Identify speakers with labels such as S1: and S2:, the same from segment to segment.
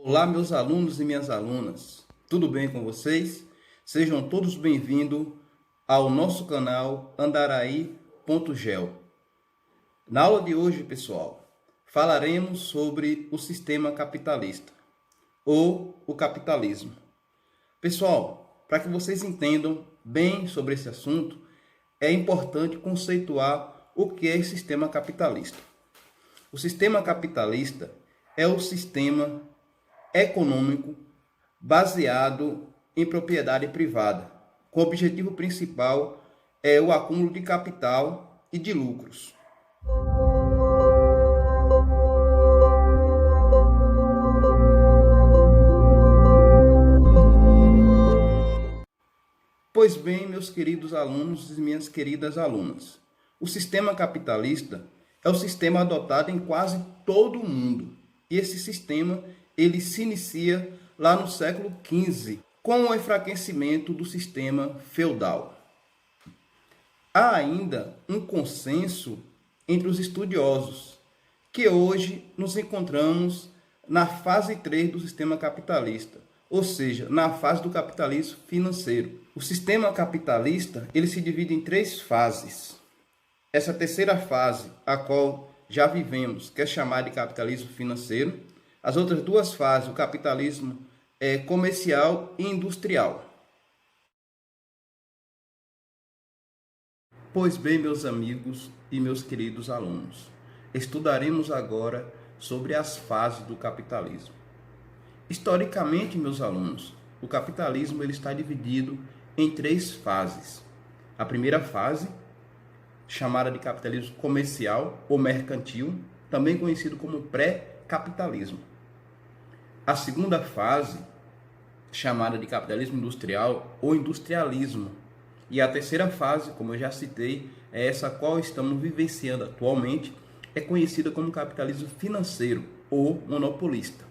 S1: Olá, meus alunos e minhas alunas, tudo bem com vocês? Sejam todos bem-vindos ao nosso canal Andaraí.gel. Na aula de hoje, pessoal, falaremos sobre o sistema capitalista ou o capitalismo. Pessoal, para que vocês entendam bem sobre esse assunto, é importante conceituar o que é sistema capitalista. O sistema capitalista é o sistema econômico baseado em propriedade privada, com o objetivo principal é o acúmulo de capital e de lucros. Pois bem, meus queridos alunos e minhas queridas alunas, o sistema capitalista é o sistema adotado em quase todo o mundo. E esse sistema ele se inicia lá no século XV, com o enfraquecimento do sistema feudal. Há ainda um consenso entre os estudiosos, que hoje nos encontramos na fase 3 do sistema capitalista, ou seja, na fase do capitalismo financeiro. O sistema capitalista ele se divide em 3 fases. Essa terceira fase, a qual já vivemos, que é chamada de capitalismo financeiro. As outras 2 fases, o capitalismo comercial e industrial. Pois bem, meus amigos e meus queridos alunos, estudaremos agora sobre as fases do capitalismo. Historicamente, meus alunos, o capitalismo ele está dividido em 3 fases. A primeira fase, chamada de capitalismo comercial ou mercantil, também conhecido como pré-capitalismo. A segunda fase, chamada de capitalismo industrial ou industrialismo. E a terceira fase, como eu já citei, é essa a qual estamos vivenciando atualmente, é conhecida como capitalismo financeiro ou monopolista.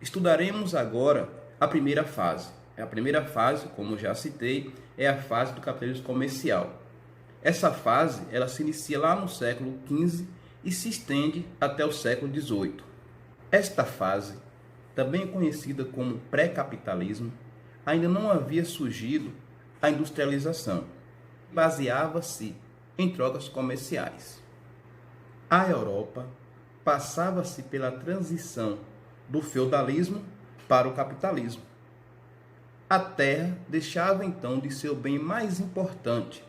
S1: Estudaremos agora a primeira fase. A primeira fase, como já citei, é a fase do capitalismo comercial. Essa fase ela se inicia lá no século XV e se estende até o século XVIII. Esta fase, também conhecida como pré-capitalismo, ainda não havia surgido a industrialização. Baseava-se em trocas comerciais. A Europa passava-se pela transição do feudalismo para o capitalismo. A terra deixava então de ser o bem mais importante,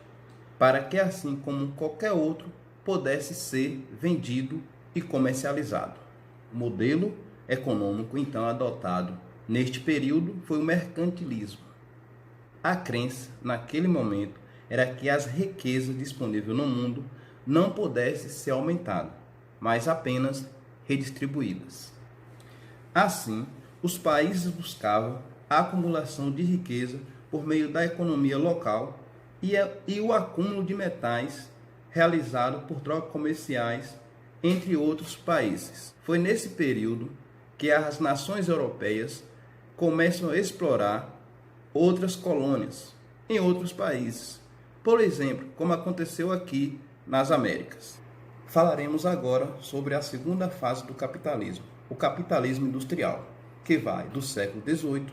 S1: para que assim como qualquer outro pudesse ser vendido e comercializado. O modelo econômico então adotado neste período foi o mercantilismo. A crença naquele momento era que as riquezas disponíveis no mundo não pudessem ser aumentadas, mas apenas redistribuídas. Assim, os países buscavam a acumulação de riqueza por meio da economia local e o acúmulo de metais realizado por trocas comerciais entre outros países. Foi nesse período que as nações europeias começam a explorar outras colônias em outros países. Por exemplo, como aconteceu aqui nas Américas. Falaremos agora sobre a segunda fase do capitalismo, o capitalismo industrial, que vai do século XVIII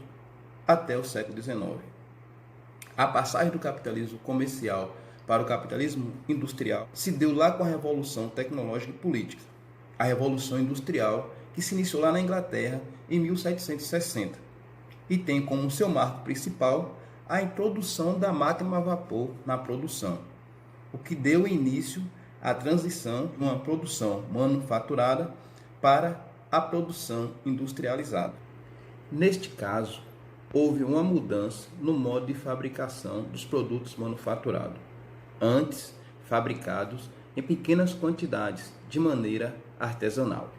S1: até o século XIX. A passagem do capitalismo comercial para o capitalismo industrial se deu lá com a Revolução Tecnológica e Política, a Revolução Industrial, que se iniciou lá na Inglaterra em 1760 e tem como seu marco principal a introdução da máquina a vapor na produção, o que deu início à transição de uma produção manufaturada para a produção industrializada. Neste caso, houve uma mudança no modo de fabricação dos produtos manufaturados, antes fabricados em pequenas quantidades, de maneira artesanal.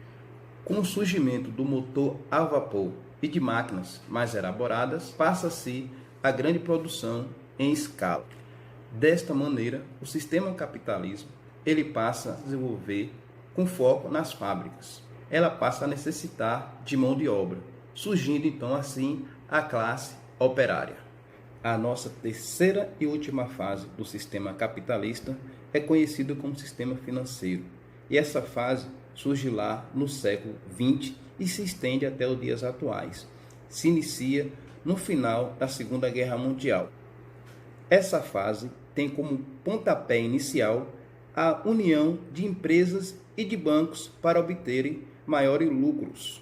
S1: Com o surgimento do motor a vapor e de máquinas mais elaboradas, passa-se a grande produção em escala. Desta maneira, o sistema capitalismo ele passa a desenvolver com foco nas fábricas. Ela passa a necessitar de mão de obra, surgindo então assim a classe operária. A nossa terceira e última fase do sistema capitalista é conhecida como sistema financeiro. E essa fase surge lá no século XX e se estende até os dias atuais. Se inicia no final da Segunda Guerra Mundial. Essa fase tem como pontapé inicial a união de empresas e de bancos para obterem maiores lucros.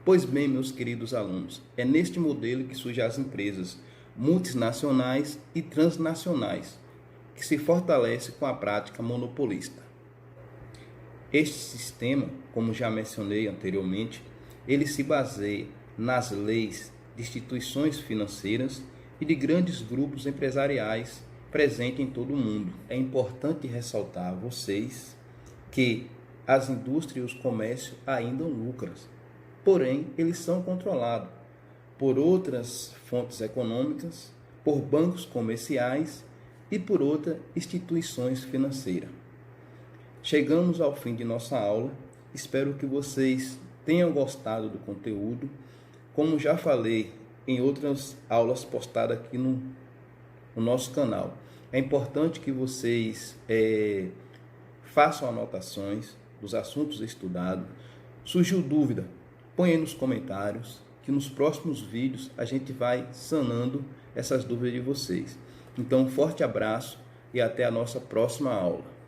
S1: Pois bem, meus queridos alunos, é neste modelo que surgem as empresas multinacionais e transnacionais, que se fortalece com a prática monopolista. Este sistema, como já mencionei anteriormente, ele se baseia nas leis de instituições financeiras e de grandes grupos empresariais presentes em todo o mundo. É importante ressaltar a vocês que as indústrias e os comércios ainda lucram, porém eles são controlados por outras fontes econômicas, por bancos comerciais e por outras instituições financeiras. Chegamos ao fim de nossa aula, espero que vocês tenham gostado do conteúdo. Como já falei em outras aulas postadas aqui no nosso canal, é importante que vocês façam anotações dos assuntos estudados. Surgiu dúvida, põe aí nos comentários, que nos próximos vídeos a gente vai sanando essas dúvidas de vocês. Então, um forte abraço e até a nossa próxima aula.